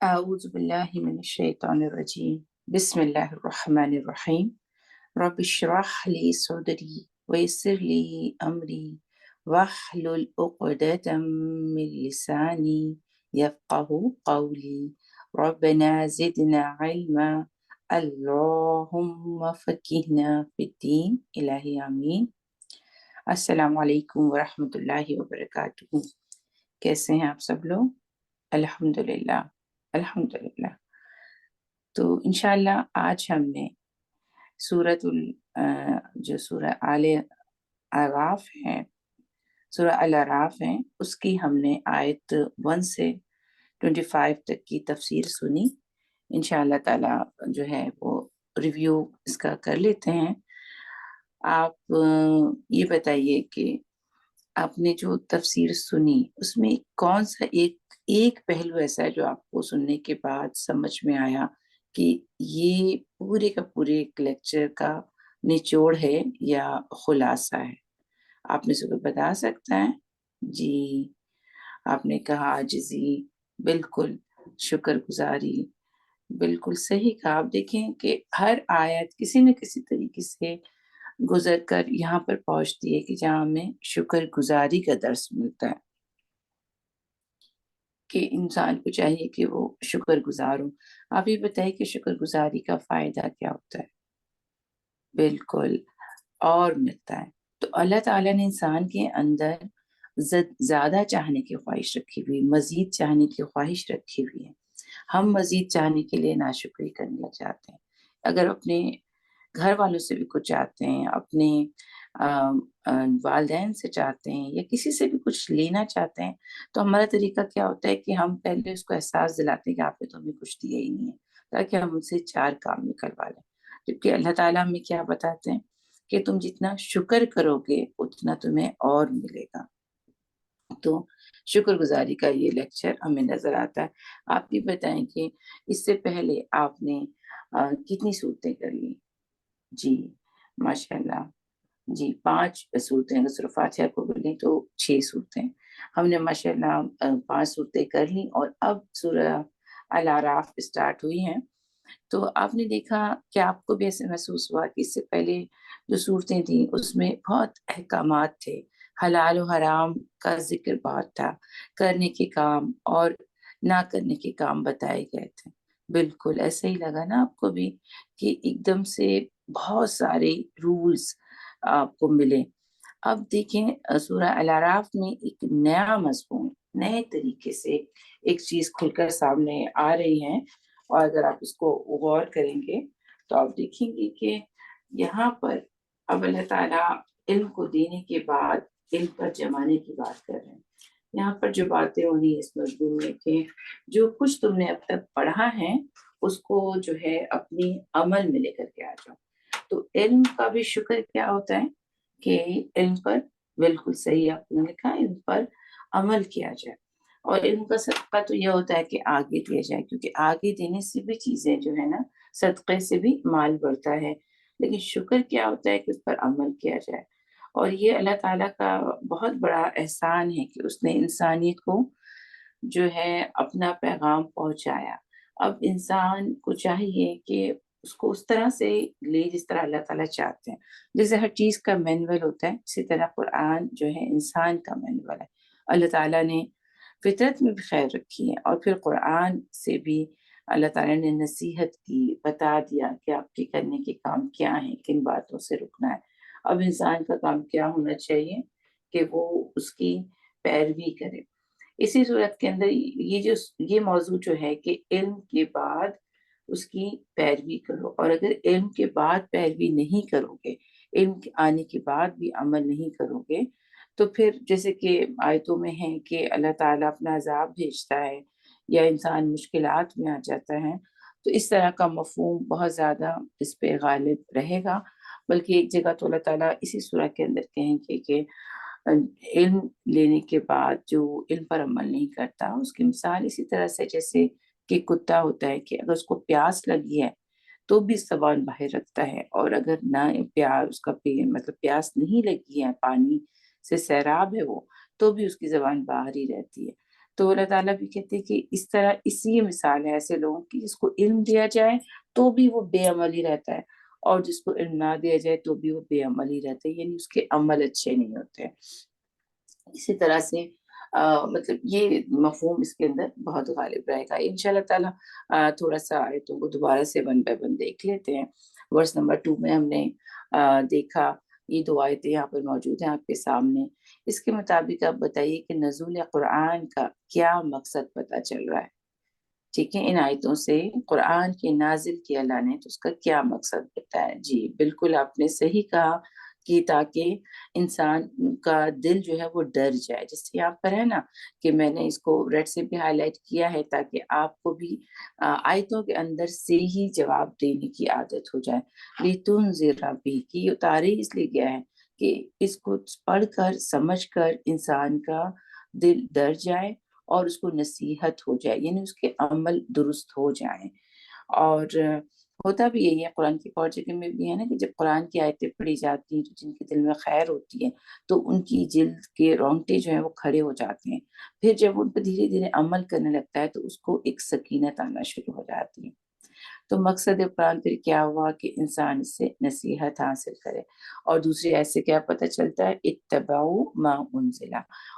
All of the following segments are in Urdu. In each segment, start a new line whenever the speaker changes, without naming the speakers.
أعوذ بالله من الشيطان الرجيم بسم الله الرحمن الرحيم رب اشرح لي صدري ويسر لي أمري واحلل عقدة من لساني يفقه قولي ربنا زدنا علما اللهم فقهنا في الدين إلهي آمين. السلام علیکم ورحمۃ اللہ وبرکاتہ. کیسے ہیں آپ سب لوگ؟ الحمدللہ الحمدللہ. تو انشاءاللہ آج ہم نے جو سورہ اعراف ہے، سورہ الاعراف ہے، اس کی ہم نے آیت 1 سے 25 تک کی تفسیر سنی. انشاءاللہ تعالی جو ہے وہ ریویو اس کا کر لیتے ہیں. آپ یہ بتائیے کہ آپ نے جو تفسیر سنی اس میں کون سا ایک پہلو ایسا ہے جو آپ کو سننے کے بعد سمجھ میں آیا کہ یہ پورے کا پورے ایک لیکچر کا نچوڑ ہے یا خلاصہ ہے؟ آپ میں سے کوئی بتا سکتا ہے؟ جی، آپ نے کہا عاجزی، بالکل، شکر گزاری، بالکل صحیح کہا. آپ دیکھیں کہ ہر آیت کسی نہ کسی طریقے سے گزر کر یہاں پر پہنچتی ہے کہ جہاں ہمیں شکر گزاری کا درس ملتا ہے کہ انسان کو چاہیے کہ وہ شکر گزار ہو. آپ یہ بتائیے کہ شکر گزاری کا فائدہ کیا ہوتا ہے؟ بالکل، اور ملتا ہے. تو اللہ تعالیٰ نے انسان کے اندر زیادہ چاہنے کی خواہش رکھی ہوئی، مزید چاہنے کی خواہش رکھی ہوئی ہے. ہم مزید چاہنے کے لیے ناشکری کرنے لگ جاتے ہیں. اگر اپنے گھر والوں سے بھی کچھ چاہتے ہیں، اپنے والدین سے چاہتے ہیں، یا کسی سے بھی کچھ لینا چاہتے ہیں، تو ہمارا طریقہ کیا ہوتا ہے کہ ہم پہلے اس کو احساس دلاتے ہیں کہ آپ نے تو ہمیں کچھ دیا ہی نہیں ہے، تاکہ ہم ان سے 4 کام نکلوا لیں. جبکہ اللہ تعالیٰ ہمیں کیا بتاتے ہیں کہ تم جتنا شکر کرو گے اتنا تمہیں اور ملے گا. تو شکر گزاری کا یہ لیکچر ہمیں نظر آتا ہے. آپ بھی بتائیں کہ اس سے پہلے آپ نے کتنی صورتیں کر لی؟ جی ماشاءاللہ، جی 5 صورتیں. اگر سورہ فاتحہ کو بولیں تو 6 صورتیں ہم نے ماشاءاللہ 5 صورتیں کر لیں. اور اب سورہ الاعراف اسٹارٹ ہوئی ہیں. تو آپ نے دیکھا کہ آپ کو بھی ایسے محسوس ہوا کہ اس سے پہلے جو صورتیں تھیں اس میں بہت احکامات تھے، حلال و حرام کا ذکر بہت تھا، کرنے کے کام اور نہ کرنے کے کام بتائے گئے تھے. بالکل ایسا ہی لگا نا آپ کو بھی کہ ایک دم سے بہت سارے رولز آپ کو ملے. اب دیکھیں سورہ الاعراف میں ایک نیا مضمون، نئے طریقے سے ایک چیز کھل کر سامنے آ رہی ہے. اور اگر آپ اس کو غور کریں گے تو آپ دیکھیں گے کہ یہاں پر اب اللہ تعالیٰ علم کو دینے کے بعد علم پر جمانے کی بات کر رہے ہیں. یہاں پر جو باتیں ہو رہی ہیں اس مضمون میں کہ جو کچھ تم نے اب تک پڑھا ہے اس کو جو ہے اپنی عمل میں لے کر کے آ جاؤ. تو علم کا بھی شکر کیا ہوتا ہے کہ علم پر، بالکل صحیح آپ نے لکھا، علم پر عمل کیا جائے. اور علم کا صدقہ تو یہ ہوتا ہے کہ آگے دیا جائے، کیونکہ آگے دینے سے بھی چیزیں جو ہے نا، صدقے سے بھی مال بڑھتا ہے. لیکن شکر کیا ہوتا ہے کہ اس پر عمل کیا جائے. اور یہ اللہ تعالیٰ کا بہت بڑا احسان ہے کہ اس نے انسانیت کو جو ہے اپنا پیغام پہنچایا. اب انسان کو چاہیے کہ اس کو اس طرح سے لے جس طرح اللہ تعالیٰ چاہتے ہیں. جیسے ہر چیز کا مینول ہوتا ہے، اسی طرح قرآن جو ہے انسان کا مینول ہے. اللہ تعالیٰ نے فطرت میں بھی خیر رکھی ہے، اور پھر قرآن سے بھی اللہ تعالیٰ نے نصیحت کی، بتا دیا کہ آپ کے کرنے کے کام کیا ہیں، کن باتوں سے رکنا ہے. اب انسان کا کام کیا ہونا چاہیے کہ وہ اس کی پیروی کرے. اسی صورت کے اندر یہ موضوع جو ہے کہ علم کے بعد اس کی پیروی کرو. اور اگر علم کے بعد پیروی نہیں کرو گے، علم آنے کے بعد بھی عمل نہیں کرو گے، تو پھر جیسے کہ آیتوں میں ہے کہ اللہ تعالیٰ اپنا عذاب بھیجتا ہے یا انسان مشکلات میں آ جاتا ہے. تو اس طرح کا مفہوم بہت زیادہ اس پہ غالب رہے گا. بلکہ ایک جگہ تو اللہ تعالیٰ اسی سورہ کے اندر کہیں گے کہ علم لینے کے بعد جو علم پر عمل نہیں کرتا، اس کی مثال اسی طرح سے جیسے کہ کتا ہوتا ہے کہ اگر اس کو پیاس لگی ہے تو بھی زبان باہر رکھتا ہے، اور اگر نہ اس کا مطلب پیاس نہیں لگی ہے، پانی سے سیراب ہے وہ، تو بھی اس کی زبان باہر ہی رہتی ہے. تو اللہ تعالیٰ بھی کہتے ہیں کہ اس طرح اسی مثال ہے ایسے لوگوں کی جس کو علم دیا جائے تو بھی وہ بے عمل ہی رہتا ہے، اور جس کو علم نہ دیا جائے تو بھی وہ بے عمل ہی رہتا ہے، یعنی اس کے عمل اچھے نہیں ہوتے۔ اسی طرح سے مطلب یہ مفہوم اس کے اندر بہت غالب رہے گا ان شاء اللہ تعالیٰ۔ تھوڑا سا آیتوں کو دوبارہ سے ون بائی ون دیکھ لیتے ہیں۔ ورس نمبر 2 میں ہم نے دیکھا، یہ 2 آیتیں یہاں پر موجود ہیں آپ کے سامنے۔ اس کے مطابق آپ بتائیے کہ نزول قرآن کا کیا مقصد پتہ چل رہا ہے؟ ٹھیک ہے، ان آیتوں سے قرآن کے نازل کیا اللہ نے تو اس کا کیا مقصد بتایا؟ جی بالکل آپ نے صحیح کہا کہ تاکہ انسان کا دل جو ہے وہ ڈر جائے، جس سے یہاں پر ہے نا کہ میں نے اس کو ریڈ سے بھی ہائی لائٹ کیا ہے تاکہ آپ کو بھی آیتوں کے اندر سے ہی جواب دینے کی عادت ہو جائے۔ لِتُنذِرَ بِهِ کی اتاری اس لیے گیا ہے کہ اس کو پڑھ کر سمجھ کر انسان کا دل ڈر جائے اور اس کو نصیحت ہو جائے، یعنی اس کے عمل درست ہو جائیں۔ اور ہوتا بھی یہی ہے، قرآن کی اور جگہ میں بھی ہے نا کہ جب قرآن کی آیتیں پڑھی جاتی ہیں تو جن کے دل میں خیر ہوتی ہے تو ان کی جلد کے رونگٹے جو ہیں وہ کھڑے ہو جاتے ہیں، پھر جب ان پہ دھیرے دھیرے عمل کرنے لگتا ہے تو اس کو ایک سکینت آنا شروع ہو جاتی ہے۔ تو مقصد قرآن پھر کیا ہوا کہ انسان اس سے نصیحت حاصل کرے، اور دوسری آیت سے کیا پتہ چلتا ہے؟ اتبعوا ما انزل،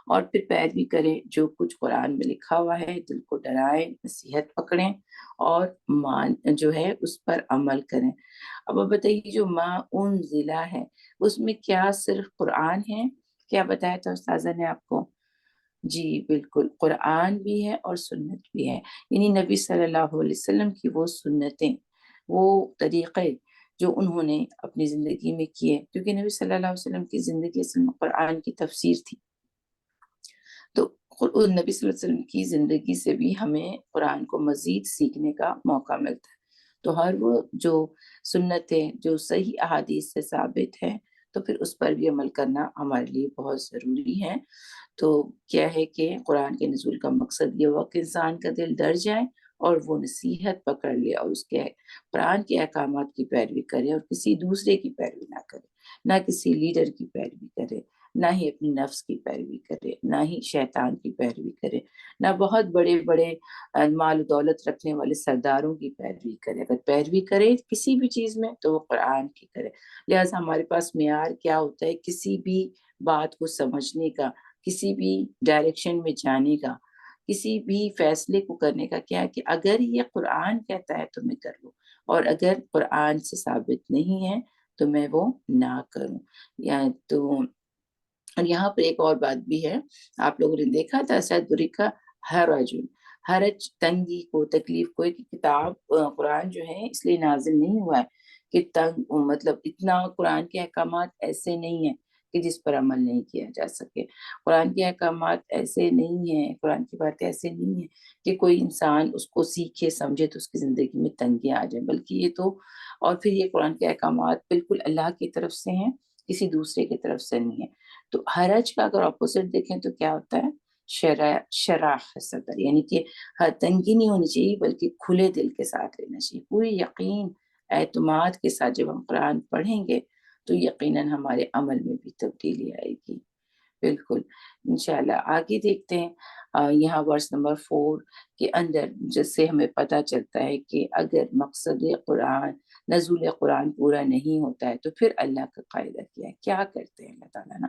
اور پھر پیروی کریں جو کچھ قرآن میں لکھا ہوا ہے، دل کو ڈرائیں، نصیحت پکڑیں اور مان جو ہے اس پر عمل کریں۔ اب آپ بتائیے جو ما انزل ہے اس میں کیا صرف قرآن ہے؟ کیا بتایا تھا استاذہ نے آپ کو؟ جی بالکل، قرآن بھی ہے اور سنت بھی ہے، یعنی نبی صلی اللہ علیہ وسلم کی وہ سنتیں، وہ طریقے جو انہوں نے اپنی زندگی میں کیے، کیونکہ نبی صلی اللہ علیہ وسلم کی زندگی اصل میں قرآن کی تفسیر تھی۔ تو نبی صلی اللہ علیہ وسلم کی زندگی سے بھی ہمیں قرآن کو مزید سیکھنے کا موقع ملتا ہے۔ تو ہر وہ جو سنتیں جو صحیح احادیث سے ثابت ہے تو پھر اس پر بھی عمل کرنا ہمارے لیے بہت ضروری ہے۔ تو کیا ہے کہ قرآن کے نزول کا مقصد یہ ہوا کہ انسان کا دل ڈر جائے اور وہ نصیحت پکڑ لے اور اس کے قرآن کے احکامات کی پیروی کرے اور کسی دوسرے کی پیروی نہ کرے، نہ کسی لیڈر کی پیروی کرے، نہ ہی اپنی نفس کی پیروی کرے، نہ ہی شیطان کی پیروی کرے، نہ بہت بڑے بڑے مال و دولت رکھنے والے سرداروں کی پیروی کرے۔ اگر پیروی کرے کسی بھی چیز میں تو وہ قرآن کی کرے۔ لہٰذا ہمارے پاس معیار کیا ہوتا ہے کسی بھی بات کو سمجھنے کا، کسی بھی ڈائریکشن میں جانے کا، کسی بھی فیصلے کو کرنے کا، کیا ہے کہ اگر یہ قرآن کہتا ہے تو میں کر لوں، اور اگر قرآن سے ثابت نہیں ہے تو میں وہ نہ کروں۔ یا تو اور یہاں پر ایک اور بات بھی ہے، آپ لوگوں نے دیکھا تھا صدری کا حرج، حرج تنگی کو، تکلیف کو، ایک کتاب قرآن جو ہے اس لیے نازل نہیں ہوا ہے کہ تنگ مطلب اتنا قرآن کے احکامات ایسے نہیں ہیں کہ جس پر عمل نہیں کیا جا سکے، قرآن کے احکامات ایسے نہیں ہیں، قرآن کی باتیں ایسے نہیں ہیں کہ کوئی انسان اس کو سیکھے سمجھے تو اس کی زندگی میں تنگی آ جائے، بلکہ یہ تو اور پھر یہ قرآن کے احکامات بالکل اللہ کی طرف سے ہیں، کسی دوسرے کی طرف سے نہیں ہے۔ تو حرج کا اگر اپوزٹ دیکھیں تو کیا ہوتا ہے؟ شراح صدر، یعنی کہ تنگی نہیں ہونی چاہیے بلکہ کھلے دل کے ساتھ لینا چاہیے، پوری یقین اعتماد کے ساتھ جب ہم قرآن پڑھیں گے تو یقیناً ہمارے عمل میں بھی تبدیلی آئے گی۔ بالکل، انشاءاللہ آگے دیکھتے ہیں۔ یہاں ورس نمبر 4 کے اندر جس سے ہمیں پتہ چلتا ہے کہ اگر مقصد قرآن نزول قرآن پورا نہیں ہوتا ہے تو پھر اللہ کا قاعدہ کیا کرتے ہیں اللہ تعالیٰ نا،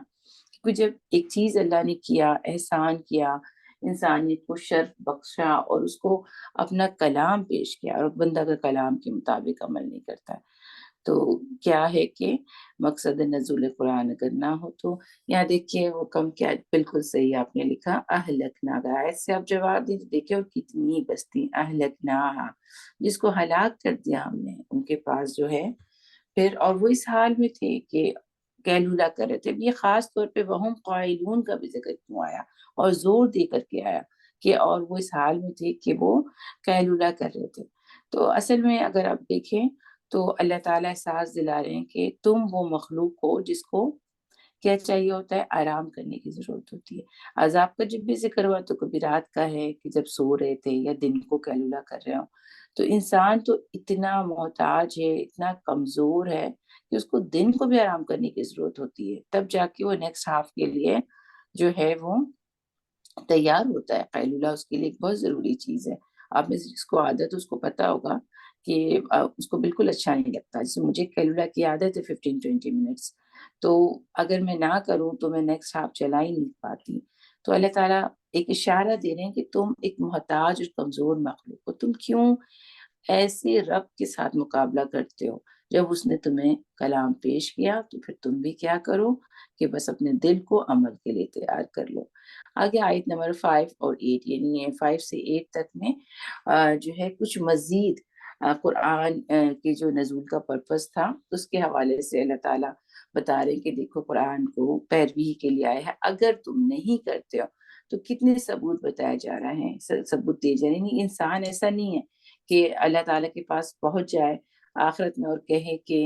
کیونکہ جب ایک چیز اللہ نے کیا، احسان کیا، انسانیت کو شرف بخشا اور اس کو اپنا کلام پیش کیا، اور بندہ کا کلام کے مطابق عمل نہیں کرتا ہے تو کیا ہے کہ مقصد نزول قرآن اگر نہ ہو تو یہاں دیکھیے وہ کم کیا، بالکل صحیح آپ نے لکھا اہلکنا، اگر آیت سے آپ جواب دیں تو دیکھیں اور کتنی بستی اہلکنا، جس کو ہلاک کر دیا ہم نے، ان کے پاس جو ہے پھر، اور وہ اس حال میں تھے کہ قیلولہ کر رہے تھے۔ یہ خاص طور پہ وہم قائلون کا بھی ذکر کیوں آیا اور زور دے کر کے آیا کہ اور وہ اس حال میں تھے کہ وہ قیلولہ کر رہے تھے۔ تو اصل میں اگر آپ دیکھیں تو اللہ تعالیٰ احساس دلا رہے ہیں کہ تم وہ مخلوق ہو جس کو کیا چاہیے ہوتا ہے؟ آرام کرنے کی ضرورت ہوتی ہے۔ عذاب کا جب بھی ذکر ہوا تو کبھی رات کا ہے کہ جب سو رہے تھے یا دن کو قیلولہ کر رہے ہوں، تو انسان تو اتنا محتاج ہے، اتنا کمزور ہے کہ اس کو دن کو بھی آرام کرنے کی ضرورت ہوتی ہے، تب جا کے وہ نیکسٹ ہاف کے لیے جو ہے وہ تیار ہوتا ہے۔ قیلولہ اس کے لیے ایک بہت ضروری چیز ہے۔ آپ میں سے جس کو عادت ہے اس کو پتا ہوگا کہ اس کو بالکل اچھا نہیں لگتا۔ جیسے مجھے قیلولہ کی عادت ہے 15-20 منٹس، تو اگر میں نہ کروں تو میں نیکسٹ ہاف چلا ہی نہیں پاتی۔ تو اللہ تعالیٰ ایک اشارہ دے رہے ہیں کہ تم ایک محتاج اور کمزور مخلوق ہو، تم کیوں ایسے رب کے ساتھ مقابلہ کرتے ہو؟ جب اس نے تمہیں کلام پیش کیا تو پھر تم بھی کیا کرو کہ بس اپنے دل کو عمل کے لیے تیار کر لو۔ آگے آیت نمبر 5 اور 8، یعنی 5 سے 8 تک میں جو ہے کچھ مزید قرآن کے جو نزول کا پرپس تھا اس کے حوالے سے اللہ تعالیٰ بتا رہے ہیں کہ دیکھو قرآن کو پیروی کے لیے آیا ہے، اگر تم نہیں کرتے ہو تو کتنے ثبوت بتایا جا رہا ہے، ثبوت دیے جا رہے ہیں۔ نہیں، انسان ایسا نہیں ہے کہ اللہ تعالیٰ کے پاس پہنچ جائے آخرت میں اور کہے کہ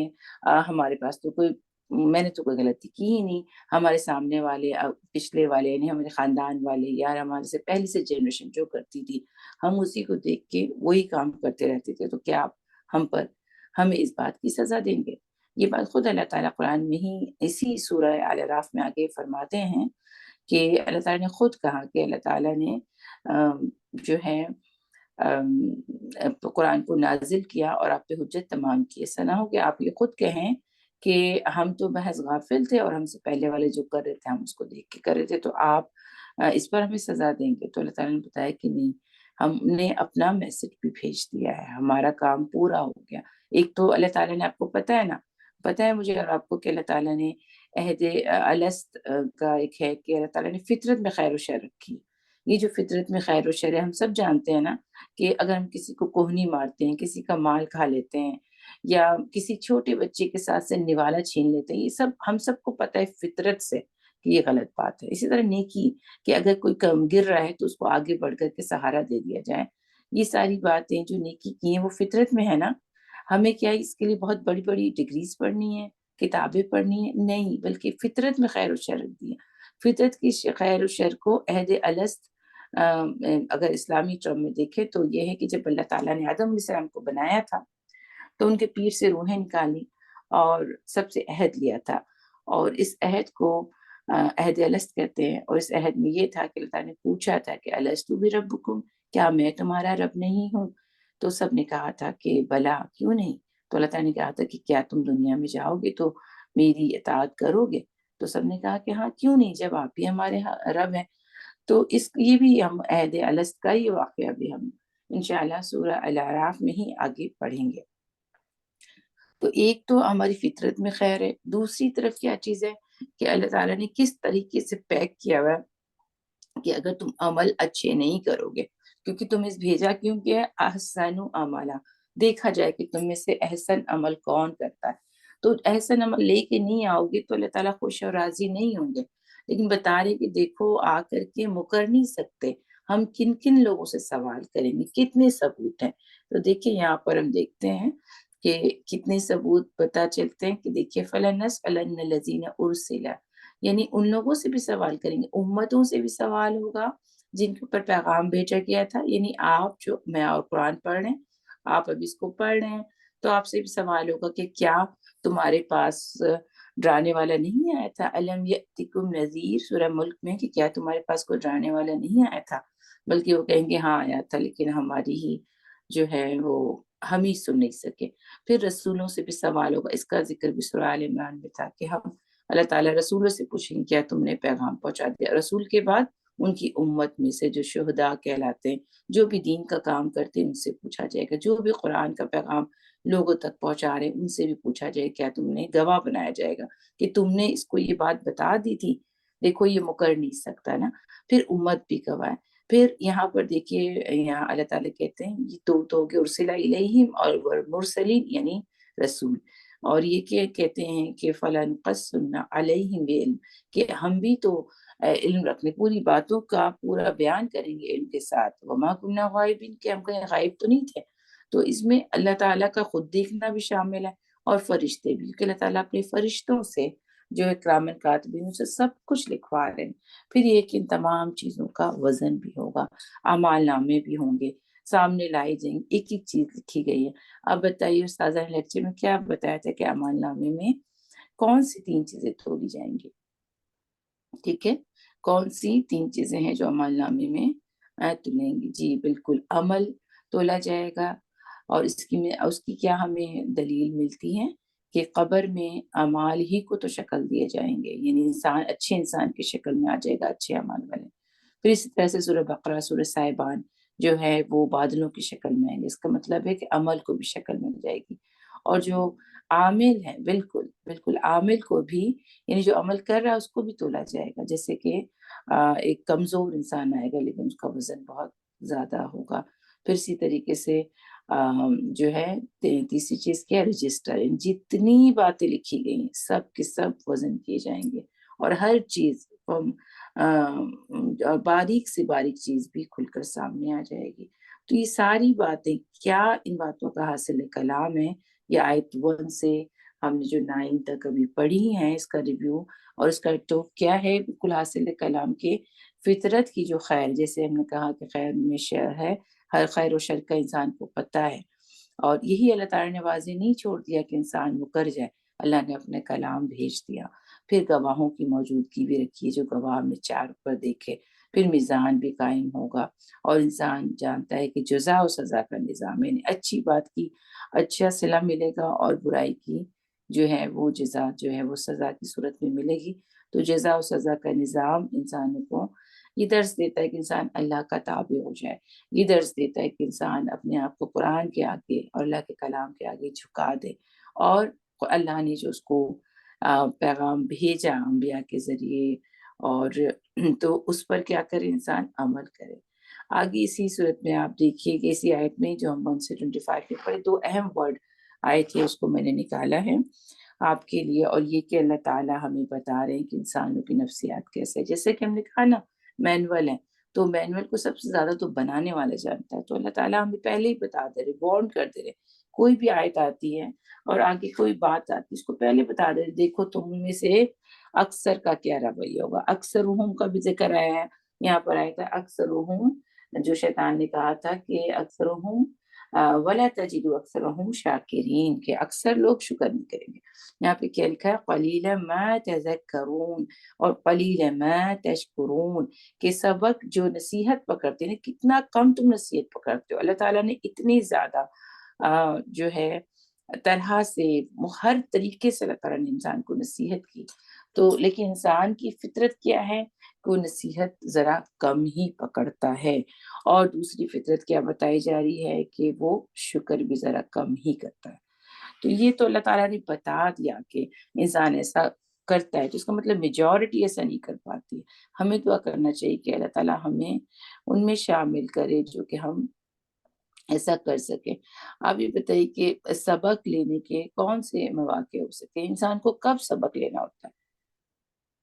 ہمارے پاس تو کوئی، میں نے تو کوئی غلطی کی ہی نہیں، ہمارے سامنے والے پچھلے والے یعنی ہمارے خاندان والے یا ہمارے سے پہلی سے جنریشن جو کرتی تھی ہم اسی کو دیکھ کے وہی کام کرتے رہتے تھے، تو کیا آپ ہمیں اس بات کی سزا دیں گے؟ یہ بات خود اللہ تعالیٰ قرآن میں ہی اسی سورہ آل اعراف میں آگے فرماتے ہیں کہ اللہ تعالیٰ نے خود کہا کہ اللہ تعالیٰ نے جو ہے قرآن کو نازل کیا اور آپ پہ حجت تمام کی۔ ایسا نہ ہو کہ آپ یہ خود کہیں کہ ہم تو محض غافل تھے اور ہم سے پہلے والے جو کر رہے تھے ہم اس کو دیکھ کے کر رہے تھے، تو آپ اس پر ہمیں سزا دیں گے۔ تو اللہ تعالیٰ نے بتایا کہ نہیں، ہم نے اپنا میسج بھی بھیج دیا ہے، ہمارا کام پورا ہو گیا۔ ایک تو اللہ تعالیٰ نے، آپ کو پتہ ہے نا، پتہ ہے مجھے اور آپ کو کہ اللہ تعالیٰ نے عہد الست کا ایک ہے کہ اللہ تعالیٰ نے فطرت میں خیر و شر رکھی۔ یہ جو فطرت میں خیر و شر ہے ہم سب جانتے ہیں نا، کہ اگر ہم کسی کو کوہنی مارتے ہیں، کسی کا مال کھا لیتے ہیں، یا کسی چھوٹے بچے کے ساتھ سے نوالا چھین لیتے ہیں، یہ سب ہم سب کو پتہ ہے فطرت سے کہ یہ غلط بات ہے۔ اسی طرح نیکی، کہ اگر کوئی کم گر رہا ہے تو اس کو آگے بڑھ کر کے سہارا دے دیا جائے، یہ ساری باتیں جو نیکی کی ہیں وہ فطرت میں ہے نا۔ ہمیں کیا اس کے لیے بہت بڑی بڑی ڈگریز پڑھنی ہے، کتابیں پڑھنی ہے؟ نہیں، بلکہ فطرت میں خیر و شر رکھ دی ہے۔ فطرت کی خیر و شر کو عہد الست اگر اسلامی ٹرم میں دیکھیں تو یہ ہے کہ جب اللہ تعالیٰ نے آدم علیہ السلام کو بنایا تھا تو ان کے پیر سے روحیں نکالی اور سب سے عہد لیا تھا، اور اس عہد کو عہد الست کہتے ہیں۔ اور اس عہد میں یہ تھا کہ اللہ تعالیٰ نے پوچھا تھا کہ الست بربکم، کیا میں تمہارا رب نہیں ہوں؟ تو سب نے کہا تھا کہ بلا، کیوں نہیں؟ تو اللہ تعالیٰ نے کہا تھا کہ کیا تم دنیا میں جاؤ گے تو میری اطاعت کرو گے؟ تو سب نے کہا کہ ہاں کیوں نہیں، جب آپ بھی ہمارے رب ہیں۔ تو یہ بھی ہم عہد الست کا ہی واقعہ بھی ہم انشاءاللہ سورہ الاعراف میں ہی آگے پڑھیں گے۔ تو ایک تو ہماری فطرت میں خیر ہے، دوسری طرف کیا چیز ہے کہ اللہ تعالیٰ نے کس طریقے سے پیک کیا ہوا ہے کہ اگر تم عمل اچھے نہیں کرو گے، کیونکہ تم اس بھیجا کیوں کیا؟ احسن عملا، دیکھا جائے کہ تم میں سے احسن عمل کون کرتا ہے۔ تو احسن عمل لے کے نہیں آؤ گے تو اللہ تعالیٰ خوش اور راضی نہیں ہوں گے، لیکن بتا رہے کہ دیکھو آ کر کے مکر نہیں سکتے، ہم کن کن لوگوں سے سوال کریں گے، کتنے ثبوت ہیں۔ تو دیکھیں یہاں پر ہم دیکھتے ہیں کہ کتنے ثبوت پتہ چلتے ہیں کہ دیکھیے فَلَنَسْأَلَنَّ الَّذِينَ أُرْسِلَ، یعنی ان لوگوں سے بھی سوال کریں گے، امتوں سے بھی سوال ہوگا جن کے اوپر پیغام بھیجا گیا تھا، یعنی آپ جو میں اور قرآن پڑھ رہے ہیں، آپ اب اس کو پڑھ رہے ہیں تو آپ سے بھی سوال ہوگا کہ کیا تمہارے پاس ڈرانے والا نہیں آیا تھا؟ الم یأتکم نذیر، سورہ ملک میں، کہ کیا تمہارے پاس کوئی ڈرانے والا نہیں آیا تھا؟ بلکہ وہ کہیں گے ہاں آیا تھا لیکن ہماری ہی جو ہے وہ ہم ہی سن نہیں سکے۔ پھر رسولوں سے بھی سوال ہوگا، اس کا ذکر بھی سورہ آل عمران میں تھا کہ ہم اللہ تعالیٰ رسولوں سے پوچھیں گے کیا تم نے پیغام پہنچا دیا؟ رسول کے بعد ان کی امت میں سے جو شہداء کہلاتے ہیں، جو بھی دین کا کام کرتے ہیں، ان سے پوچھا جائے گا، جو بھی قرآن کا پیغام لوگوں تک پہنچا رہے ہیں ان سے بھی پوچھا جائے کیا تم نے، گواہ بنایا جائے گا کہ تم نے اس کو یہ بات بتا دی تھی، دیکھو یہ مکر نہیں سکتا نا۔ پھر امت بھی گواہ ہے۔ پھر یہاں پر دیکھیے، یہاں اللہ تعالیٰ کہتے ہیں یہ تو کہ ارسل الیہم اور مرسلین یعنی رسول، اور یہ کہتے ہیں کہ فلنقصن علیہم بعلم، کہ ہم بھی تو علم رکھنے، پوری باتوں کا پورا بیان کریں گے علم کے ساتھ، وما کنا غائبین، کہ ہم کہیں غائب تو نہیں تھے۔ تو اس میں اللہ تعالیٰ کا خود دیکھنا بھی شامل ہے اور فرشتے بھی، کیونکہ اللہ تعالیٰ اپنے فرشتوں سے جو ہے کرام کاتبین سے سب کچھ لکھوا رہے ہیں۔ پھر یہ کہ ان تمام چیزوں کا وزن بھی ہوگا، اعمال نامے بھی ہوں گے، سامنے لائے جائیں گے، ایک ایک چیز لکھی گئی ہے۔ اب بتائیے استاذہ نے لیکچر میں کیا بتایا تھا کہ اعمال نامے میں کون سی 3 چیزیں توڑی جائیں گی؟ ٹھیک ہے، کون سی 3 چیزیں ہیں جو عمل نامے میں تلیں گی؟ جی بالکل، عمل تولا جائے گا، اور اس کی کیا ہمیں دلیل ملتی ہے کہ قبر میں اعمال ہی کو تو شکل دیے جائیں گے، یعنی اچھے انسان کی شکل میں آ جائے گا، اچھے اعمال والے۔ پھر اسی طرح سے سورہ بقرہ، سورہ صائبان جو ہے وہ بادلوں کی شکل میں آئیں گے، اس کا مطلب ہے کہ عمل کو بھی شکل مل جائے گی، اور جو عامل ہے، بالکل بالکل عامل کو بھی، یعنی جو عمل کر رہا ہے اس کو بھی تولا جائے گا، جیسے کہ ایک کمزور انسان آئے گا لیکن اس کا وزن بہت زیادہ ہوگا۔ پھر اسی طریقے سے جو ہے تیسری چیز کیا ہے؟ رجسٹر، جتنی باتیں لکھی گئی ہیں سب کے سب وزن کیے جائیں گے، اور ہر چیز باریک سے باریک چیز بھی کھل کر سامنے آ جائے گی۔ تو یہ ساری باتیں کیا ان باتوں کا حاصل کلام ہے؟ یہ آیت 1 سے ہم نے جو 9 تک ابھی پڑھی ہیں اس کا ریویو، اور اس کا تو کیا ہے بالکل حاصل کلام کے فطرت کی جو خیر، جیسے ہم نے کہا کہ خیر میں شر ہے، ہر خیر و شر کا انسان کو پتہ ہے، اور یہی اللہ تعالیٰ نے واضح نہیں چھوڑ دیا کہ انسان مکر جائے، اللہ نے اپنے کلام بھیج دیا، پھر گواہوں کی موجودگی بھی رکھی ہے، جو گواہ ہم نے 4 اوپر دیکھے، پھر میزان بھی قائم ہوگا، اور انسان جانتا ہے کہ جزا و سزا کا نظام، یعنی اچھی بات کی اچھا صلہ ملے گا، اور برائی کی جو ہے وہ جزا جو ہے وہ سزا کی صورت میں ملے گی۔ تو جزا و سزا کا نظام انسانوں کو یہ درس دیتا ہے کہ انسان اللہ کا تابع ہو جائے، یہ درس دیتا ہے کہ انسان اپنے آپ کو قرآن کے آگے اور اللہ کے کلام کے آگے جھکا دے، اور اللہ نے جو اس کو پیغام بھیجا انبیاء کے ذریعے، اور تو اس پر کیا کرے انسان؟ عمل کرے۔ آگے اسی صورت میں آپ دیکھیے کہ اسی آیت میں جو ہم 1 سے 25 کے پڑھے، 2 اہم ورڈ آئے تھے، اس کو میں نے نکالا ہے آپ کے لیے، اور یہ کہ اللہ تعالیٰ ہمیں بتا رہے ہیں کہ انسانوں کی نفسیات کیسے ہے، جیسے کہ ہم نے کہا نا مینول ہے، تو مینول کو سب سے زیادہ تو بنانے والا جانتا ہے، تو اللہ تعالیٰ ہمیں پہلے ہی بتا دے رہے، وارن کر دے رہے، کوئی بھی آیت آتی ہے اور آگے کوئی بات آتی ہے اس کو پہلے بتا دے رہے، دیکھو تم میں سے اکثر کا کیا رویہ ہوگا۔ اکثرہم کا بھی ذکر آیا ہے، یہاں پر آیا تھا اکثرہم، جو شیطان نے کہا تھا کہ اکثرہم ولا تجد اکثرہم شاکرین، کہ اکثر لوگ شکر نہیں کریں گے۔ یہاں پہ کیا لکھا ہے؟ قلیلا ما تذکرون اور قلیلا ما تشکرون، کہ سبق جو نصیحت پکڑتے ہیں کتنا کم تم نصیحت پکڑتے ہو۔ اللہ تعالیٰ نے اتنی زیادہ جو ہے طرح سے ہر طریقے سے اللہ تعالیٰ نے انسان کو نصیحت کی، تو لیکن انسان کی فطرت کیا ہے کہ وہ نصیحت ذرا کم ہی پکڑتا ہے، اور دوسری فطرت کیا بتائی جا رہی ہے کہ وہ شکر بھی ذرا کم ہی کرتا ہے۔ تو یہ تو اللہ تعالیٰ نے بتا دیا کہ انسان ایسا کرتا ہے، تو اس کا مطلب میجورٹی ایسا نہیں کر پاتی۔ ہمیں دعا کرنا چاہیے کہ اللہ تعالیٰ ہمیں ان میں شامل کرے جو کہ ہم ایسا کر سکیں۔ آپ یہ بتائیے کہ سبق لینے کے کون سے مواقع ہو سکتے ہیں؟ انسان کو کب سبق لینا ہوتا ہے؟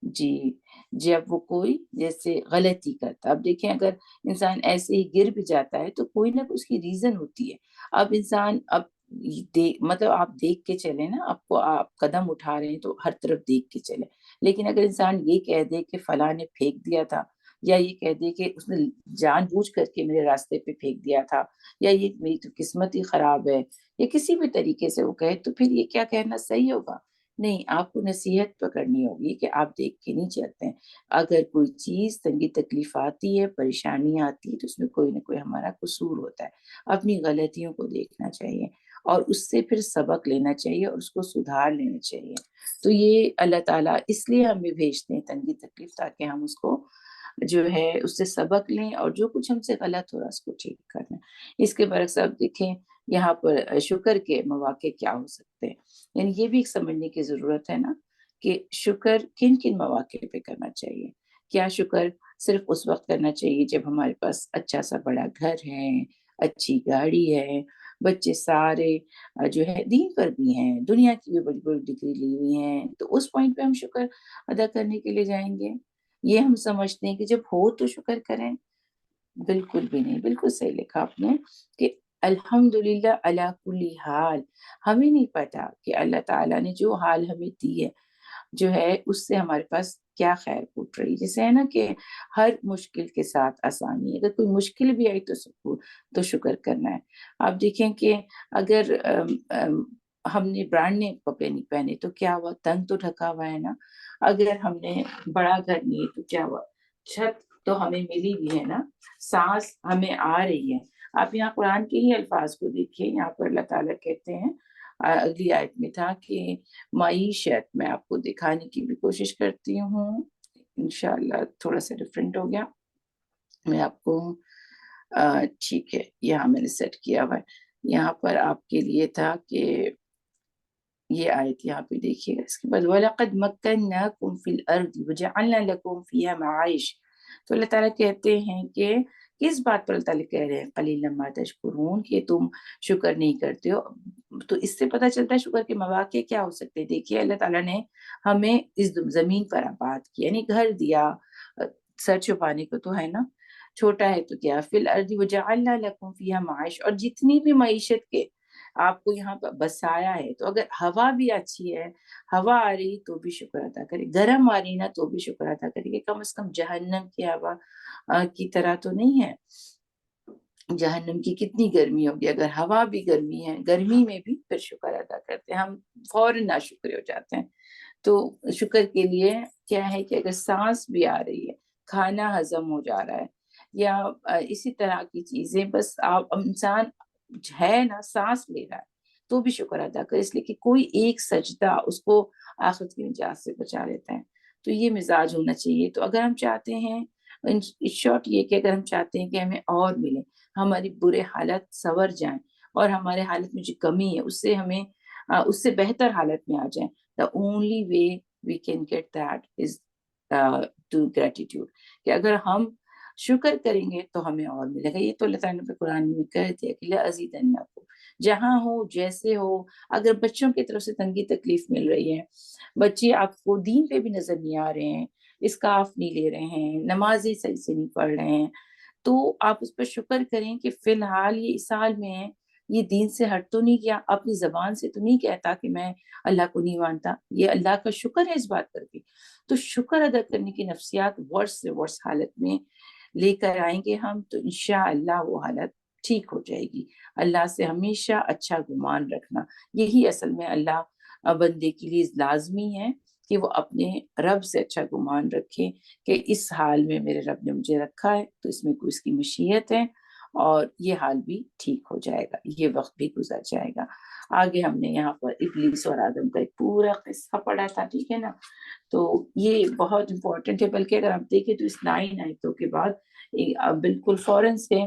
جی، جب وہ کوئی جیسے غلطی کرتا، اب دیکھیں اگر انسان ایسے ہی گر بھی جاتا ہے تو کوئی نہ کوئی اس کی ریزن ہوتی ہے۔ اب انسان اب مطلب آپ دیکھ کے چلیں نا، آپ قدم اٹھا رہے ہیں تو ہر طرف دیکھ کے چلیں، لیکن اگر انسان یہ کہہ دے کہ فلاں نے پھینک دیا تھا، یا یہ کہہ دے کہ اس نے جان بوجھ کر کے میرے راستے پہ پھینک دیا تھا، یا یہ میری تو قسمت ہی خراب ہے، یا کسی بھی طریقے سے وہ کہے، تو پھر یہ کیا کہنا صحیح ہوگا؟ نہیں، آپ کو نصیحت پکڑنی ہوگی کہ آپ دیکھ کے نہیں چلتے ہیں۔ اگر کوئی چیز تنگی تکلیف آتی ہے، پریشانی آتی ہے، تو اس میں کوئی نہ کوئی ہمارا قصور ہوتا ہے۔ اپنی غلطیوں کو دیکھنا چاہیے، اور اس سے پھر سبق لینا چاہیے، اور اس کو سدھار لینا چاہیے۔ تو یہ اللہ تعالیٰ اس لیے ہمیں بھیجتے ہیں تنگی تکلیف، تاکہ ہم اس کو جو ہے اس سے سبق لیں، اور جو کچھ ہم سے غلط ہو رہا ہے اس کو ٹھیک کرنا۔ اس کے برعکس آپ دیکھیں یہاں پر شکر کے مواقع کیا ہو سکتے ہیں، یعنی یہ بھی ایک سمجھنے کی ضرورت ہے نا کہ شکر کن کن مواقع پہ کرنا چاہیے۔ کیا شکر صرف اس وقت کرنا چاہیے جب ہمارے پاس اچھا سا بڑا گھر ہے، اچھی گاڑی ہے، بچے سارے جو ہے دین پر بھی ہیں، دنیا کی بھی بڑی بڑی ڈگری لی ہوئی ہیں، تو اس پوائنٹ پہ ہم شکر ادا کرنے کے لیے جائیں گے؟ یہ ہم سمجھتے ہیں کہ جب ہو تو شکر کریں؟ بالکل بھی نہیں، بالکل صحیح لکھا آپ نے کہ الحمدللہ علی کل حال، ہمیں نہیں پتا کہ اللہ تعالیٰ نے جو حال ہمیں دی ہے جو ہے اس سے ہمارے پاس کیا خیر پھوٹ رہی، جیسے ہے نا کہ ہر مشکل کے ساتھ آسانی ہے، اگر کوئی مشکل بھی آئی تو شکر کرنا ہے۔ آپ دیکھیں کہ اگر ہم نے برانڈ نے کپڑے نہیں پہنے تو کیا ہوا؟ تن تو ڈھکا ہوا ہے نا۔ اگر ہم نے بڑا گھر نہیں تو کیا ہوا؟ چھت تو ہمیں ملی بھی ہے نا، سانس ہمیں آ رہی ہے. آپ یہاں قرآن کے ہی الفاظ کو دیکھیے، یہاں پر اللہ تعالیٰ کہتے ہیں، اگلی آیت میں تھا کہ معیشت، میں آپ کو دکھانے کی بھی کوشش کرتی ہوں، انشاءاللہ تھوڑا سا ڈفرینٹ ہو گیا. میں آپ کو ٹھیک ہے، یہاں میں نے سیٹ کیا ہوا ہے. یہاں پر آپ کے لیے تھا کہ یہ آیت یہاں پہ دیکھیے گا. اس کے بعد وَلَقَدْ مَكَّنَّاكُمْ فِي الْأَرْضِ وَجَعَلْنَا لَكُمْ فِيهَا مَعَائِشَ. تو اللہ تعالیٰ کہتے ہیں کہ کس بات پر اللہ تعالیٰ کہہ رہے ہیں قَلِيلًا مَا تَشْكُرُونَ، کہ تم شکر نہیں کرتے ہو. تو اس سے پتہ چلتا ہے شکر کے مواقع کیا ہو سکتے ہیں. دیکھیے اللہ تعالیٰ نے ہمیں اس زمین پر آباد کیا، یعنی گھر دیا، سر چھپانے کو تو ہے نا، چھوٹا ہے تو کیا، فِي الْأَرْضِ وَجَعَلْنَا لَكُمْ فِيهَا مَعَائِشَ، اور جتنی بھی معیشت کے آپ کو یہاں پر بسایا ہے. تو اگر ہوا بھی اچھی ہے، ہوا آ رہی تو بھی شکر ادا کرے، گرم آ رہی نا تو بھی شکر ادا کرے، کہ کم از کم جہنم کی ہوا کی طرح تو نہیں ہے. جہنم کی کتنی گرمی ہوگی، اگر ہوا بھی گرمی ہے، گرمی میں بھی پھر شکر ادا کرتے ہیں ہم، فوراً ناشکر ہو جاتے ہیں. تو شکر کے لیے کیا ہے کہ اگر سانس بھی آ رہی ہے، کھانا ہضم ہو جا رہا ہے، یا اسی طرح کی چیزیں، بس آپ انسان ہے نا، سانس لے رہا ہے تو بھی شکر ادا کرے، اس لیے کہ کوئی ایک سجدہ اس کو آخرت کی نجات سے بچا لیتا ہے. تو یہ مزاج ہونا چاہیے. تو اگر ہم چاہتے ہیں، شارٹ یہ کہ اگر ہم چاہتے ہیں کہ ہمیں اور ملے، ہماری برے حالت سنور جائیں، اور ہمارے حالت میں جو کمی ہے اس سے ہمیں اس سے بہتر حالت میں آ جائیں، the only way we can get that is to gratitude. کہ اگر ہم شکر کریں گے تو ہمیں اور ملے گا. یہ تو اللہ تعالیٰ نے قرآن میں کہہ دیا کہ لَأَزِيدَنَّكُمْ، جہاں ہو جیسے ہو. اگر بچوں کی طرف سے تنگی تکلیف مل رہی ہے، بچے آپ کو دین پہ بھی نظر نہیں آ رہے ہیں، اسکاف نہیں لے رہے ہیں، نمازیں صحیح سے نہیں پڑھ رہے ہیں، تو آپ اس پر شکر کریں کہ فی الحال یہ اس حال میں ہے، یہ دین سے ہٹ تو نہیں کیا، اپنی زبان سے تو نہیں کہتا کہ میں اللہ کو نہیں مانتا. یہ اللہ کا شکر ہے اس بات پر بھی. تو شکر ادا کرنے کی نفسیات ورس سے ورس حالت میں لے کر آئیں گے ہم، تو انشاءاللہ وہ حالت ٹھیک ہو جائے گی. اللہ سے ہمیشہ اچھا گمان رکھنا، یہی اصل میں اللہ بندے کے لیے لازمی ہے کہ وہ اپنے رب سے اچھا گمان رکھے کہ اس حال میں میرے رب نے مجھے رکھا ہے تو اس میں کوئی اس کی مشیت ہے، اور یہ حال بھی ٹھیک ہو جائے گا، یہ وقت بھی گزر جائے گا. آگے ہم نے یہاں پر ابلیس اور آدم کا ایک پورا قصہ پڑھا تھا، ٹھیک ہے نا. تو یہ بہت امپورٹنٹ ہے، بلکہ اگر آپ دیکھیں تو اس 9 آیتوں کے بعد بالکل فوراً سے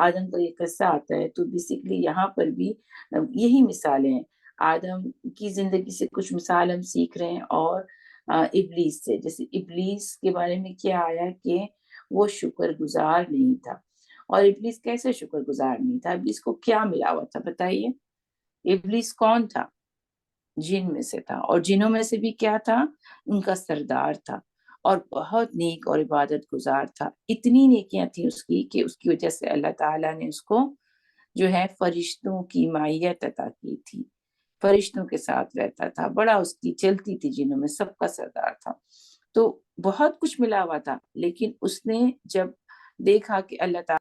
آدم کا یہ قصہ آتا ہے. تو بیسیکلی یہاں پر بھی یہی مثالیں ہیں، آدم کی زندگی سے کچھ مثال ہم سیکھ رہے ہیں، اور ابلیس سے. جیسے ابلیس کے بارے میں کیا آیا کہ وہ شکر گزار نہیں تھا. اور ابلیس کیسے شکر گزار نہیں تھا؟ ابلیس کو کیا ملا ہوا تھا بتائیے؟ ابلیس کون تھا؟ جن میں سے تھا، اور جنوں میں سے بھی کیا تھا؟ ان کا سردار تھا، اور بہت نیک اور عبادت گزار تھا. اتنی نیکیاں تھیں اس کی کہ اس کی وجہ سے اللہ تعالیٰ نے اس کو جو ہے فرشتوں کی معیت عطا کی تھی، فرشتوں کے ساتھ رہتا تھا، بڑا اس کی چلتی تھی، جنوں میں سب کا سردار تھا. تو بہت کچھ ملا ہوا تھا، لیکن اس نے جب دیکھا کہ اللہ تعالیٰ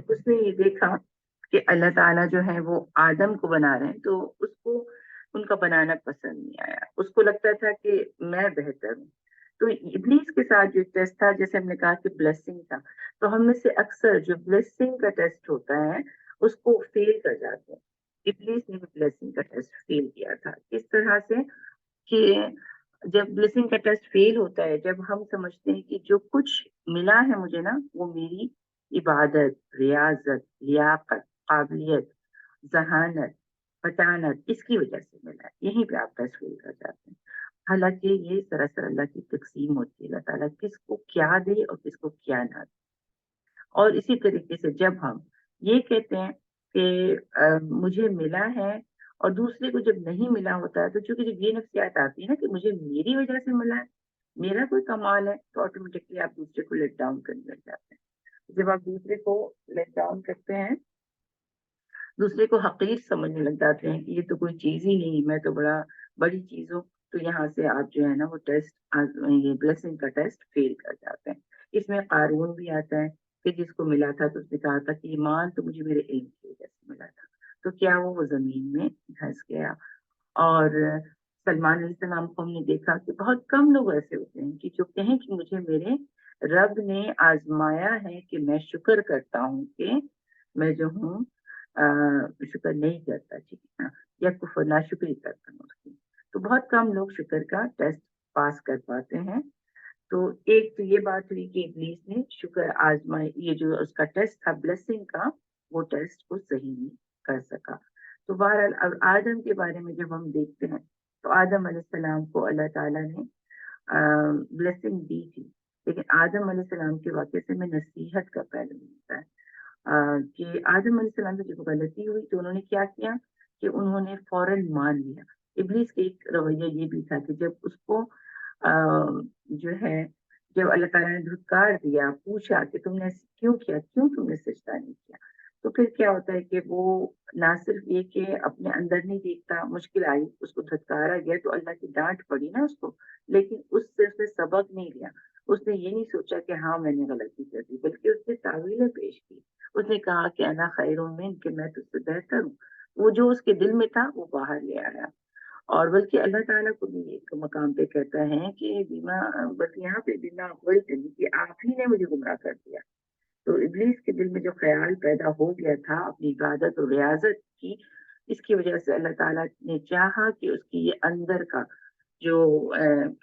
اس نے یہ دیکھا کہ اللہ تعالیٰ جو ہے وہ آدم کو بنا رہے ہیں، تو اس کو ان کا بنانا پسند نہیں آیا. اس کو لگتا تھا کہ میں بہتر ہوں. تو ابلیس کے ساتھ جو ٹیسٹ تھا، جیسے ہم نے کہا کہ بلیسنگ تھا، تو ہم میں سے اکثر جو بلیسنگ کا ٹیسٹ ہوتا ہے اس کو فیل کر جاتے ہیں. ابلیس نے بھی بلیسنگ کا ٹیسٹ فیل کیا تھا. کس طرح سے کہ جب بلیسنگ کا ٹیسٹ فیل ہوتا ہے، جب ہم سمجھتے ہیں کہ جو کچھ ملا ہے مجھے نا، وہ میری عبادت، ریاضت، لیاقت، قابلیت، ذہانت، فطانت، اس کی وجہ سے ملا ہے، یہیں پہ آپ ٹیسٹ فیل کر جاتے ہیں. حالانکہ یہ سراسر اللہ کی تقسیم ہوتی ہے، اللہ تعالیٰ کس کو کیا دے اور کس کو کیا نہ دے. اور اسی طریقے سے جب ہم یہ کہتے ہیں کہ مجھے ملا ہے، اور دوسرے کو جب نہیں ملا ہوتا ہے، تو چونکہ جب یہ نفسیات آتی ہے نا کہ مجھے میری وجہ سے ملا ہے، میرا کوئی کمال ہے، تو آٹومیٹکلی آپ دوسرے کو لیٹ ڈاؤن کرنے لگ جاتے ہیں. جب آپ دوسرے کو لیٹ ڈاؤن کرتے ہیں، دوسرے کو حقیر سمجھنے لگ جاتے ہیں کہ یہ تو کوئی چیز ہی نہیں، میں تو بڑی چیز ہوں، تو یہاں سے آپ جو ہے نا وہ ٹیسٹ، یہ بلیسنگ کا ٹیسٹ فیل کر جاتے ہیں۔ اس میں قارون بھی آتا ہے کہ جس کو ملا تھا تو اس نے کہا تھا کہ ایمان تو مجھے میرے علم کی وجہ سے ملا تھا، تو کیا وہ زمین میں دھنس گیا۔ اور سلمان علیہ السلام کو ہم نے دیکھا کہ بہت کم لوگ ایسے ہوتے ہیں کہ جو کہیں کہ مجھے میرے رب نے آزمایا ہے کہ میں شکر کرتا ہوں کہ میں جو ہوں شکر نہیں کرتا، ٹھیک ہے نا، یا کفر ناشکری کرتا ہوں اس کی۔ تو بہت کم لوگ شکر کا ٹیسٹ پاس کر پاتے ہیں۔ تو ایک تو یہ بات ہوئی کہ ابلیس نے شکر آزمائی، یہ جو اس کا ٹیسٹ تھا بلیسنگ کا، وہ ٹیسٹ کو صحیح نہیں کر سکا۔ تو بہرحال اب آدم کے بارے میں جب ہم دیکھتے ہیں تو آدم علیہ السلام کو اللہ تعالیٰ نے بلیسنگ دی تھی، لیکن آدم علیہ السلام کے واقعے سے میں نصیحت کا پہلو ملتا ہے کہ آدم علیہ السلام سے جب غلطی ہوئی تو انہوں نے کیا کیا کہ انہوں نے فوراً مان لیا۔ ابلیس کا ایک رویہ یہ بھی تھا کہ جب اس کو جو ہے، جب اللہ تعالیٰ نے دھتکار دیا، پوچھا کہ تم نے ایسے کیوں کیا، کیوں تم نے سجدہ نہیں کیا، تو پھر کیا ہوتا ہے کہ وہ نہ صرف یہ کہ اپنے اندر نہیں دیکھتا، مشکل آئی، اس کو دھتکارا گیا تو اللہ کی ڈانٹ پڑی نا اس کو، لیکن اس سے اس نے سبق نہیں لیا۔ اس نے یہ نہیں سوچا کہ ہاں میں نے غلطی کر دی، بلکہ اس نے تعویلیں پیش کی۔ اس نے کہا کہ انا خیر من، کہ میں تجھ سے بہتر ہوں۔ وہ جو اس کے دل میں تھا وہ باہر لے آیا۔ اور بلکہ اللہ تعالیٰ کو بھی ایک مقام پہ کہتا ہے کہ بیما، بس یہاں پہ بیما اقبل چلی کہ آپ ہی نے مجھے گمراہ کر دیا۔ تو ابلیس کے دل میں جو خیال پیدا ہو گیا تھا اپنی عبادت اور ریاضت کی، اس کی وجہ سے اللہ تعالیٰ نے چاہا کہ اس کی یہ اندر کا جو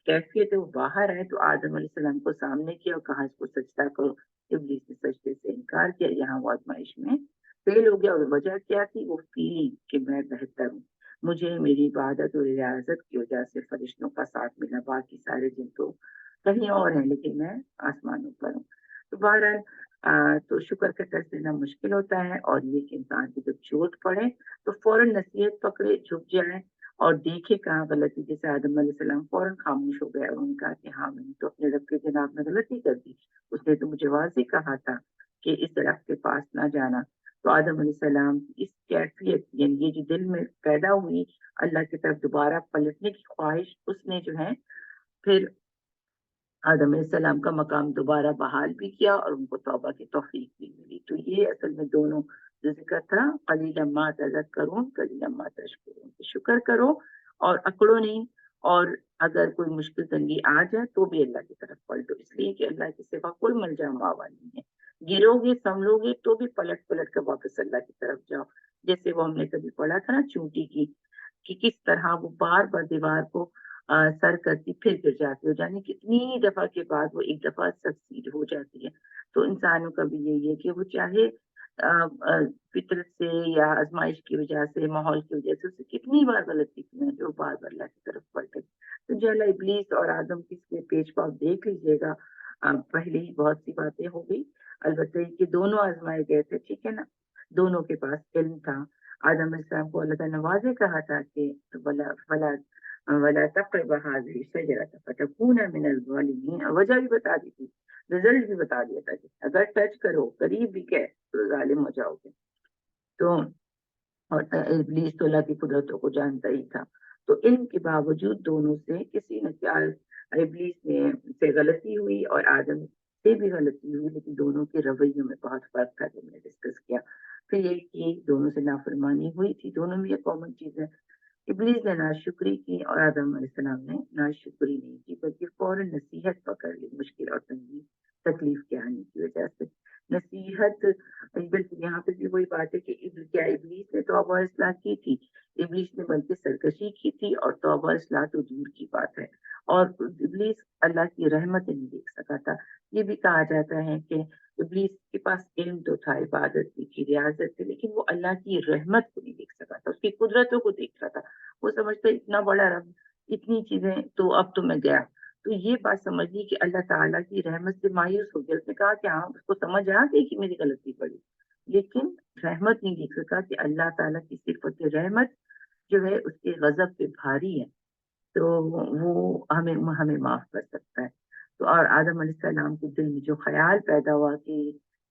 کیفیت ہے وہ باہر آئے، تو آدم علیہ السلام کو سامنے کیا اور کہا اس کو سجدہ کرو۔ ابلیس نے سجدے سے انکار کیا، یہاں وہ آزمائش میں فیل ہو گیا۔ اور وجہ کیا تھی؟ وہ فیلنگ کہ میں بہتر ہوں، مجھے میری عبادت اور ریاضت کی وجہ سے فرشتوں کا ساتھ ملا، باقی سارے جن تو کہیں اور ہیں لیکن میں آسمانوں پر ہوں۔ تو بہرحال تو شکر کا ٹیسٹ دینا مشکل ہوتا ہے، اور یہ کہ انسان کی جب چوٹ پڑے تو فوراً نصیحت پکڑے، جھک جائے اور دیکھے کہاں غلطی۔ جیسے آدم علیہ السلام فوراً خاموش ہو گیا، انہوں نے کہا کہ ہاں میں نے تو اپنے رب کے جناب میں غلطی کر دی، اس نے تو مجھے واضح کہا تھا کہ اس درخت کے پاس نہ جانا۔ تو آدم علیہ السلام اس کیفیت، یعنی یہ جو دل میں پیدا ہوئی اللہ کی طرف دوبارہ پلٹنے کی خواہش، اس نے جو ہے پھر آدم علیہ السلام کا مقام دوبارہ بحال بھی کیا اور ان کو توبہ کی توفیق بھی ملی۔ تو یہ اصل میں دونوں جو ذکر تھا، قلیلا ما تذکرون قلیلا ما تشکرون، شکر کرو اور اکڑو نہیں، اور اگر کوئی مشکل تنگی آ جائے تو بھی اللہ کی طرف پلٹو، اس لیے کہ اللہ کے سوا کوئی ملجا ماوا نہیں ہے۔ گرو گے سنبھلو گے تو بھی پلٹ پلٹ کر واپس اللہ کی طرف جاؤ۔ جیسے وہ ہم نے کبھی پڑھا تھا نا چونٹی کی، کہ کس طرح وہ بار بار دیوار کو سر کرتی پھر گر جاتی ہو، یعنی کتنی دفعہ کے بعد وہ ایک دفعہ سکسیڈ ہو جاتی ہے۔ تو انسانوں کا بھی یہی ہے کہ وہ چاہے فطرت سے یا آزمائش کی وجہ سے، ماحول کی وجہ سے، اسے کتنی بار غلطی کی ہے جو بار بار اللہ کی طرف پلٹے۔ تو انشاءاللہ ابلیس اور آدم کس کے پیش پاؤ دیکھ لیجیے گا۔ پہلے ہی بہت سی باتیں ہو گئی، البتہ یہ کہ دونوں آزمائے گئے تھے، ٹھیک ہے نا، دونوں کے پاس علم تھا۔ آدم علیہ السلام کو اللہ تعالیٰ نے واضح کہا تھا کہ ولا تقرب هذه الشجرة فتكون من الظالمين، وجہ بھی بتا دی تھی، رزلٹ بھی بتا دیا تھا کہ اگر ٹچ کرو، قریب بھی گئے تو ظالم ہو جاؤ گے۔ تو اور ابلیس تو اللہ کی قدرتوں کو جانتا ہی تھا۔ تو علم کے باوجود دونوں سے کسی نہ کیا، ابلیس نے سے غلطی ہوئی اور آدم سے بھی غلطی ہوئی، لیکن دونوں کے رویوں میں بہت فرق تھا جو میں نے ڈسکس کیا۔ پھر یہ کہ دونوں سے نافرمانی ہوئی تھی، دونوں میں یہ کامن چیز ہے۔ ابلیس نے ناشکری کی اور آدم علیہ السلام نے ناشکری نہیں کی، بلکہ فوراً نصیحت پکڑ لی مشکل اور تنگی تکلیف کے آنے کی وجہ سے۔ نصیحت، بالکل یہاں پہ بھی وہی بات ہے کہ کیا ابلیس نے توبہ اصلاح کی تھی؟ ابلیس نے بلکہ سرکشی کی تھی، اور توبہ اصلاح تو دور کی بات ہے۔ اور ابلیس اللہ کی رحمت نہیں دیکھ سکا تھا۔ یہ بھی کہا جاتا ہے کہ ابلیس کے پاس علم تو تھا، عبادت بھی کی، ریاضت تھی، لیکن وہ اللہ کی رحمت کو نہیں دیکھ سکا تھا، اس کی قدرتوں کو دیکھ رہا تھا۔ وہ سمجھتا اتنا بڑا رب، اتنی چیزیں، تو اب تو میں گیا۔ تو یہ بات سمجھ لی کہ اللہ تعالیٰ کی رحمت سے مایوس ہو گیا۔ اس نے کہا کہ ہاں اس کو سمجھ آ گئی کہ میری غلطی پڑی، لیکن رحمت نہیں دیکھ سکا کہ اللہ تعالیٰ کی صفت رحمت جو ہے اس کے غضب پہ بھاری ہے، تو وہ ہمیں معاف کر سکتا ہے۔ تو اور آدم علیہ السلام کے دل میں جو خیال پیدا ہوا کہ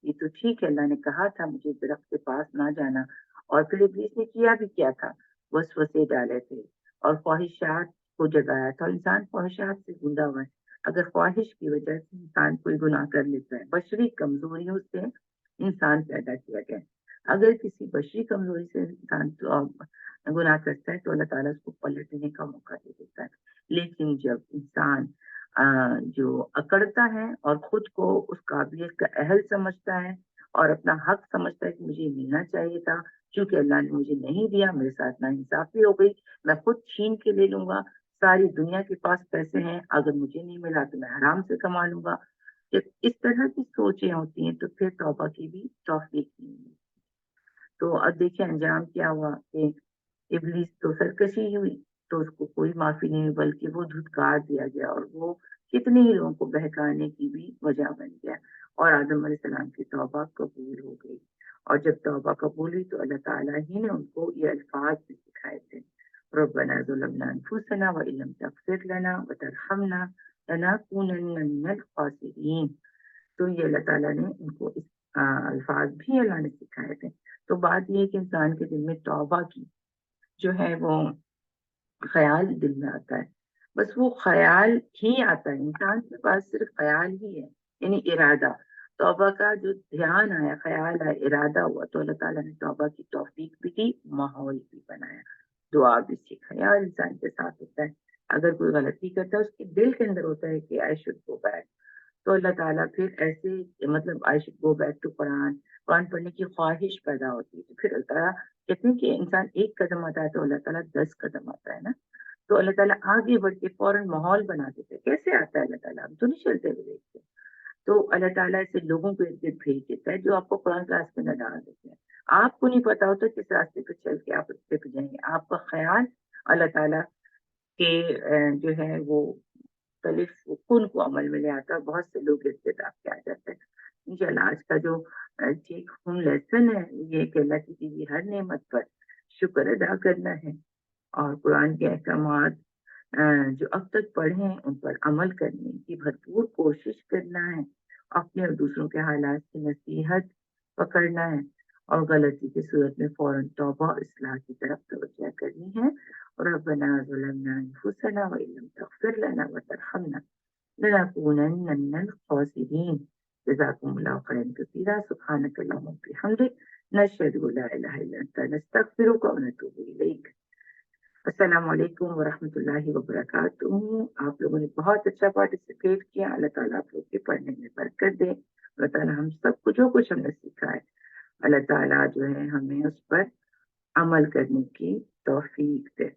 یہ تو ٹھیک ہے، اللہ نے کہا تھا مجھے درخت کے پاس نہ جانا، اور پھر ابلیس نے کیا بھی کیا تھا، وسوسے ڈالے تھے اور خواہشات
کو جگایا تھا، اور انسان خواہشات سے گندا ہوا ہے. اگر خواہش کی وجہ سے انسان کوئی گناہ کر لیتا ہے، بشری کمزوریوں سے انسان پیدا کیا گیا ہے. اگر کسی بشری کمزوری سے انسان گناہ کرتا ہے تو اللہ تعالیٰ اس کو پلٹنے کا موقع دے دیتا ہے. لیکن جب انسان جو اکڑتا ہے اور خود کو اس قابلیت کا اہل سمجھتا ہے اور اپنا حق سمجھتا ہے کہ مجھے ملنا چاہیے تھا، چونکہ اللہ نے مجھے نہیں دیا، میرے ساتھ ناانصافی ہو گئی، میں خود چھین کے لے لوں گا، ساری دنیا کے پاس پیسے ہیں، اگر مجھے نہیں ملا تو میں حرام سے کما لوں گا. جب اس طرح کی سوچیں ہوتی ہیں تو پھر توبہ کی بھی توفیق نہیں ہے. تو اب دیکھیں انجام کیا ہوا کہ ابلیس تو سرکشی ہی ہوئی، تو اس کو کوئی معافی نہیں ہوئی، بلکہ وہ دھتکار دیا گیا، اور وہ کتنے ہی لوگوں کو بہکانے کی بھی وجہ بن گیا. اور آدم علیہ السلام کی توبہ قبول ہو گئی. اور جب توبہ قبول ہوئی تو اللہ تعالیٰ ہی نے ان کو یہ الفاظ بھی سکھائے تھے: ربنا ظلمنا انفسنا وان لم تغفر لنا وترحمنا لنكونن من الخاسرین. تو یہ اللہ تعالیٰ نے ان کو اس الفاظ بھی اللہ نے سکھائے تھے. تو بات یہ ہے کہ انسان کے دل میں توبہ کی جو ہے وہ خیال دل میں آتا ہے، بس وہ خیال ہی آتا ہے، انسان کے پاس صرف خیال ہی ہے، یعنی ارادہ. توبہ کا جو دھیان آیا، خیال آیا، ارادہ ہوا، تو اللہ تعالیٰ نے توبہ کی توفیق بھی دی، ماحول بھی بنایا، دعا بھی سکھایا. اور انسان کے ساتھ ہوتا ہے اگر کوئی غلطی کرتا ہے، اس کے دل کے اندر ہوتا ہے کہ آئی شوڈ گو بیک، تو اللہ تعالیٰ پھر ایسے مطلب I should go back to قرآن پڑھنے کی خواہش پیدا ہوتی ہے. تو پھر اللہ تعالیٰ کہتے ہیں کہ انسان ایک قدم آتا ہے تو اللہ تعالیٰ 10 قدم آتا ہے نا. تو اللہ تعالیٰ آگے بڑھ کے فوراً ماحول بنا دیتے. کیسے آتا ہے اللہ تعالیٰ؟ ہم تو نہیں چلتے ہوئے دیکھتے. تو اللہ تعالیٰ ایسے لوگوں کو ارد گرد بھیج دیتا ہے جو آپ کو قرآن کلاس میں نہ ڈال دیتے ہیں. آپ کو نہیں پتا ہوتا کس راستے پہ چل کے آپ راستے پہ جائیں گے. آپ کا خیال اللہ تعالیٰ کے جو ہے وہ مختلف کن کو عمل میں لے آتا ہے. بہت سے لوگ ارد گرد آپ کے آ جاتے ہیں. انشاءاللہ آج کا جو ٹیک ہوم لیسن ہے یہ کہ اللہ کی دی ہر نعمت پر شکر ادا کرنا ہے، اور قرآن کے احکامات جو اب تک پڑھے ہیں ان پر عمل کرنے کی بھرپور کوشش کرنا ہے، اپنے اور دوسروں کے حالات کی نصیحت پکڑنا ہے، اور غلطی کی صورت میں فوراً توبہ اور اصلاح کی طرف توجہ کرنی ہے. ربنا ظلمنا انفسنا وان لم تغفر لنا وترحمنا لنكونن من الخاسرين. جزاكم الله خيرا كثيرا. سبحانك اللهم وبحمدك نشهد ان لا اله الا انت نستغفرك ونتوب اليك. السلام علیکم ورحمۃ اللہ وبرکاتہ. آپ لوگوں نے بہت اچھا پارٹیسپیٹ کیا. اللہ تعالیٰ آپ لوگ کے پڑھنے میں برکت دے. اللہ تعالیٰ ہم سب کو جو کچھ ہم نے سیکھا ہے اللہ تعالیٰ جو ہے ہمیں اس پر عمل کرنے کی توفیق دے.